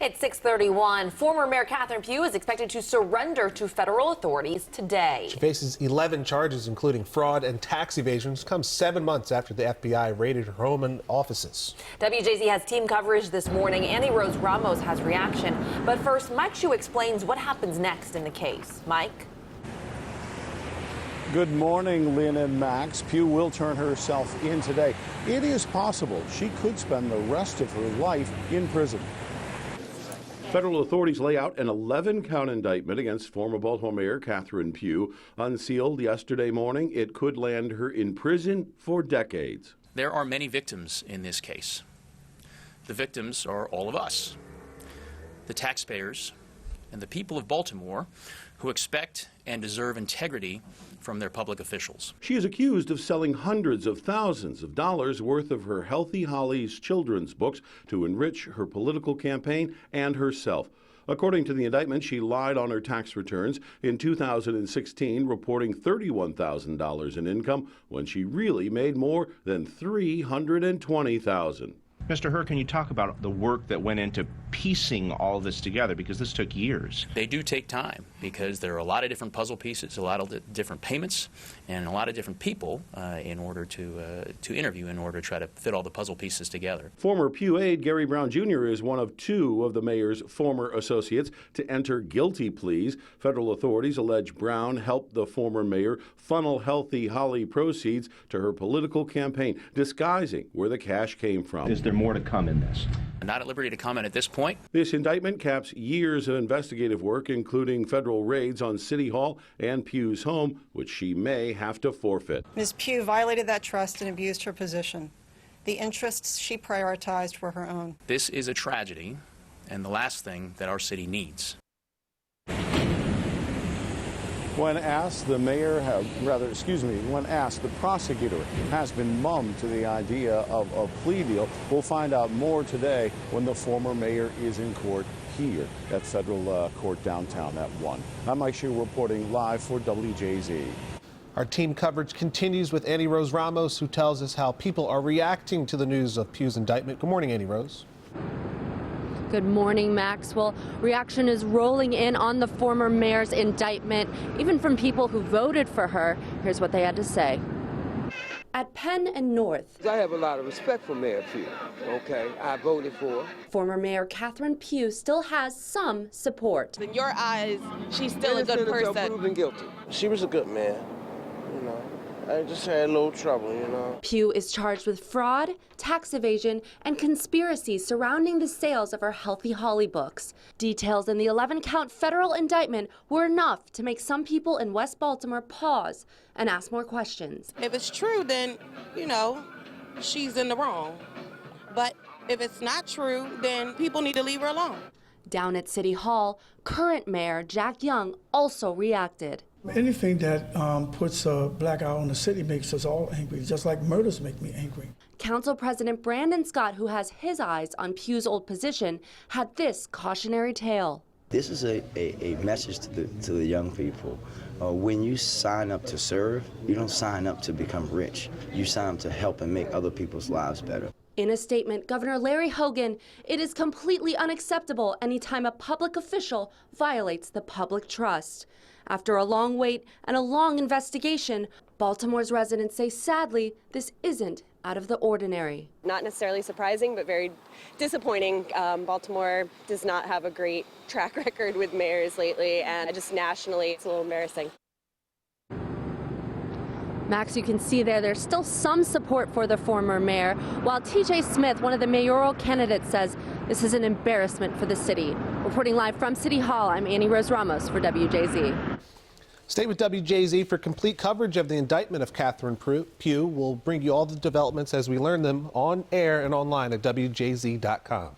It's 6:31. Former Mayor Catherine Pugh is expected to surrender to federal authorities today. She faces 11 charges, including fraud and tax evasions, comes 7 months after the FBI raided her home and offices. WJZ has team coverage this morning. Annie Rose Ramos has reaction. But first, Mike Hsu explains what happens next in the case. Mike? Good morning, Lynn and Max. Pugh will turn herself in today. It is possible she could spend the rest of her life in prison. Federal authorities lay out an 11-count indictment against former Baltimore Mayor Catherine Pugh. Unsealed yesterday morning, it could land her in prison for decades. There are many victims in this case. The victims are all of us, the taxpayers and the people of Baltimore who expect and deserve integrity from their public officials. She is accused of selling hundreds of thousands of dollars worth of her Healthy Hollies children's books to enrich her political campaign and herself. According to the indictment, she lied on her tax returns in 2016, reporting $31,000 in income when she really made more than $320,000. Mr. Herr, can you talk about the work that went into piecing all this together, because this took years? They do take time because there are a lot of different puzzle pieces, a lot of different payments, and a lot of different people in order to interview in order to try to fit all the puzzle pieces together. Former Pugh aide Gary Brown Jr. is one of 2 of the mayor's former associates to enter guilty pleas. Federal authorities allege Brown helped the former mayor funnel Healthy Holly proceeds to her political campaign, disguising where the cash came from. Is there more to come in this? I'm not at liberty to comment at this point. This indictment caps years of investigative work, including federal raids on City Hall and Pugh's home, which she may have to forfeit. Ms. Pugh violated that trust and abused her position. The interests she prioritized were her own. This is a tragedy and the last thing that our city needs. When asked, the prosecutor has been mum to the idea of a plea deal. We'll find out more today when the former mayor is in court here at federal court downtown at 1. I'm Mike Hsu reporting live for WJZ. Our team coverage continues with Annie Rose Ramos, who tells us how people are reacting to the news of Pugh's indictment. Good morning, Annie Rose. Good morning, Max. Well, reaction is rolling in on the former mayor's indictment, even from people who voted for her. Here's what they had to say. At Penn and North, I have a lot of respect for Mayor Pugh. Okay, I voted for her. Former Mayor Catherine Pugh still has some support. In your eyes, she's still a good person. Proven guilty. She was a good man, you know. I just had a little trouble, you know. Pugh is charged with fraud, tax evasion, and conspiracy surrounding the sales of her Healthy Holly books. Details in the 11-count federal indictment were enough to make some people in West Baltimore pause and ask more questions. If it's true, then, you know, she's in the wrong. But if it's not true, then people need to leave her alone. Down at City Hall, current Mayor Jack Young also reacted. Anything that puts a black eye on the city makes us all angry, just like murders make me angry. Council President Brandon Scott, who has his eyes on Pugh's old position, had this cautionary tale. This is a message to the young people. When you sign up to serve, you don't sign up to become rich. You sign up to help and make other people's lives better. In a statement, Governor Larry Hogan, it is completely unacceptable anytime a public official violates the public trust. After a long wait and a long investigation, Baltimore's residents say sadly this isn't out of the ordinary. Not necessarily surprising, but very disappointing. Baltimore does not have a great track record with mayors lately, and just nationally it's a little embarrassing. Max, you can see there's still some support for the former mayor, while TJ Smith, one of the mayoral candidates, says this is an embarrassment for the city. Reporting live from City Hall, I'm Annie Rose Ramos for WJZ. Stay with WJZ for complete coverage of the indictment of Catherine Pugh. We'll bring you all the developments as we learn them on air and online at WJZ.com.